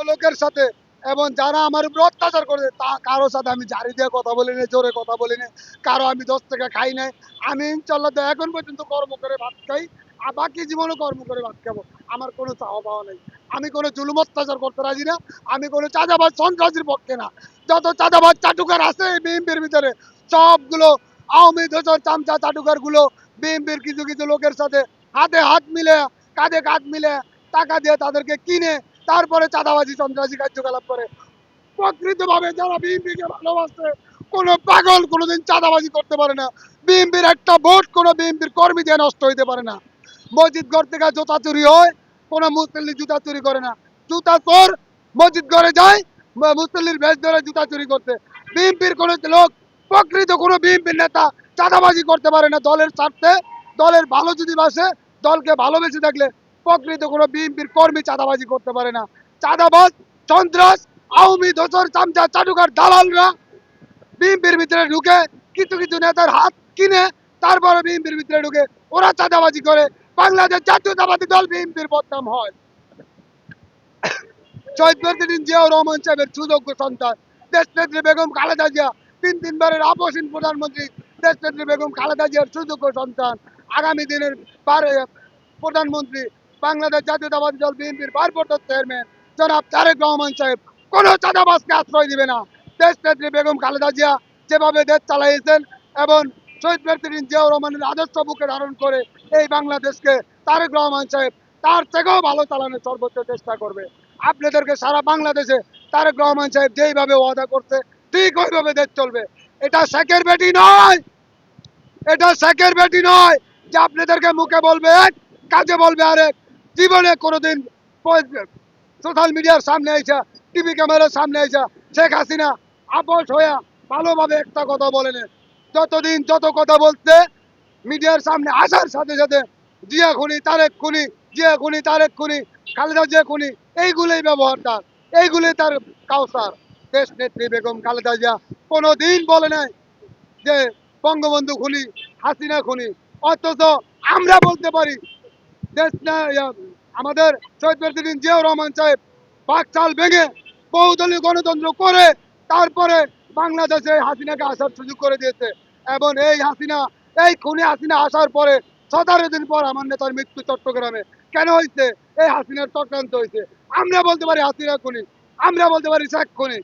লোকের সাথে এবং যারা আমার উপর অত্যাচার করেছে তা কারোর সাথে আমি জারি দিয়ে কথা বলি না, জোরে কথা বলি না, কারো আমি 10 টাকা খাই নাই। আমি ইনশাল্লাহ তো এখন পর্যন্ত কর্ম করে ভাত খাই, আর বাকি জীবনও কর্ম করে ভাত খাবো। আমার কোনো চাওয়া পাওয়া নেই। আমি কোনো জুলুম অত্যাচার করতে রাজি না। আমি কোনো চাঁদাবাজ সন্ত্রাসীর পক্ষে না। যত চাঁদাবাজ চাটুকার আছে এই বিএনপির ভিতরে সবগুলো আওয়ামী দোসর চামচা চাটুকার গুলো বিএনপির কিছু কিছু লোকের সাথে হাতে হাত মিলে, কাঁধে কাঁধ মিলে টাকা দিয়ে তাদেরকে কিনে তারপরে চাঁদাবাজি সন্ত্রাসী কার্যকলাপ করে। প্রকৃতভাবে যারা বিএনপিকে ভালোবাসে, কোনো পাগল কোনোদিন চাঁদাবাজি করতে পারে না। বিএনপির একটা ভোট কোনো বিএনপির কর্মী দিয়ে নষ্ট হইতে পারে না। মসজিদ ঘর থেকে জুতা চুরি হয়, কোনো মুসল্লি জুতা চুরি করে না। জুতা চোর মসজিদ ঘরে যায় মুসল্লির ভেষ ধরে জুতা চুরি করতে। বিএনপির কোনো লোক, প্রকৃত কোনো বিএনপির নেতা চাঁদাবাজি করতে পারে না দলের স্বার্থে। দলের ভালো যদি বাসে, দলকে ভালোবেসে থাকলে প্রকৃত কোনো বিএনপির কর্মী চাঁদাবাজি করতে পারে না। চাঁদাবাজ, সন্ত্রাস, আওয়ামী দোসর চামচা চাটুকার দালালরা বিএনপির ভিতরে ঢুকে কিছু কিছু নেতার হাত কিনে তারপরে বিএনপির ভিতরে ঢুকে ওরা চাঁদাবাজি করে। বাংলাদেশ জাতীয়তাবাদী দল বিএনপির বদনাম হয়। শহীদ প্রেসিডেন্ট জিয়াউর রহমান সাহেবের সুযোগ্য সন্তান দেশনেত্রী বেগম খালেদা জিয়া, তিনবারের আপসীন প্রধানমন্ত্রী দেশনেত্রী বেগম খালেদা জিয়ার সুযোগ্য সন্তান, আগামী দিনের প্রধানমন্ত্রী বাংলাদেশ জাতীয়তাবাদী দল বিএনপির ভারপ্রাপ্ত চেয়ারম্যান জনাব তারেক রহমান সাহেব কোনো চাঁদাবাজকে আশ্রয় দিবে না। দেশনেত্রী বেগম খালেদা জিয়া যেভাবে দেশ চালাইয়েছেন এবং শহীদ প্রেসিডেন্ট জিয়াউর রহমানের আদর্শ বুকে ধারণ করে এই বাংলাদেশকে তারেক রহমান সাহেব তার থেকেও ভালো চালানোর সর্বোচ্চ চেষ্টা করবে। আপনাদেরকে সারা বাংলাদেশে তারেক রহমান সাহেব যেইভাবে ওয়াদা করছে ঠিক ওইভাবে দেশ চলবে। এটা শেখের বেটি নয়, এটা শেখের বেটি নয় যে আপনাদেরকে মুখে বলবে এক, কাজে বলবে আরেক। জীবনে কোনোদিন সোশ্যাল মিডিয়ার সামনে এসে, টিভি ক্যামেরার সামনে এসে শেখ হাসিনা আপোষ হইয়া ভালোভাবে একটা কথা বলেন। যতদিন যত কথা বলতে মিডিয়ার সামনে আসার সাথে সাথে জিয়া খুনি তারেক খুনি, জিয়া খুনি তারেক খুনি, খালেদা জিয়া খুনি, এইগুলোই ব্যবহার তার, এইগুলোই তার কাউসার। দেশ নেত্রী বেগম খালেদা জিয়া কোনোদিন বলে নাই যে বঙ্গবন্ধু খুনি, হাসিনা খুনি। অথচ আমরা বলতে পারি দেশ না আমাদের শহীদ প্রেসিডেন্ট জিয়াউর রহমান সাহেব বাকশাল ভেঙে বহুদলীয় গণতন্ত্র করে তারপরে বাংলাদেশে হাসিনাকে আসার সুযোগ করে দিয়েছে। এবং এই হাসিনা, এই খুনি হাসিনা আসার পরে 17 দিন পর আমার নেতার মৃত্যু চট্টগ্রামে কেন হয়েছে? এই হাসিনার চক্রান্ত হয়েছে। আমরা বলতে পারি হাসিনা খুনি, আমরা বলতে পারি শেখ খুনি।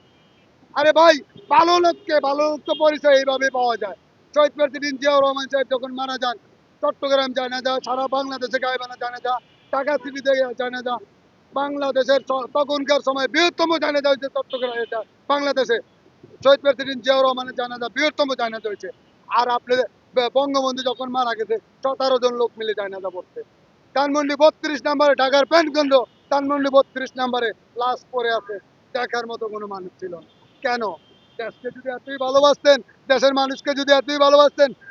আরে ভাই, ভালো লোককে ভালো লোক তো পরিচয় এইভাবে পাওয়া যায়। শহীদ প্রেসিডেন্ট জিয়াউর রহমান সাহেব যখন মারা যান, চট্টগ্রাম জানা যা, সারা বাংলাদেশে গাইবানা জানা যা, ঢাকা সিটিতে জানা যা, বাংলাদেশের তখনকার সময় বৃহত্তম জানাজা হয়েছে চট্টগ্রাম, এটা বাংলাদেশে শহীদ প্রেসিডেন্ট জিয়াউর রহমানের জানাজা বৃহত্তম জানাজা হয়েছে। আর আপনাদের বঙ্গবন্ধু যখন মারা গেছে 17 জন লোক মিলে জানাজা পড়ছে। ধানমন্ডি 32 নম্বরে, ঢাকার প্যান্টগঞ্জ ধানমন্ডি 32 নম্বরে লাশ পড়ে আছে, দেখার মতো কোনো মানুষ ছিল না। কেন? দেশকে যদি এতই ভালোবাসতেন, দেশের মানুষকে যদি এতই ভালোবাসতেন,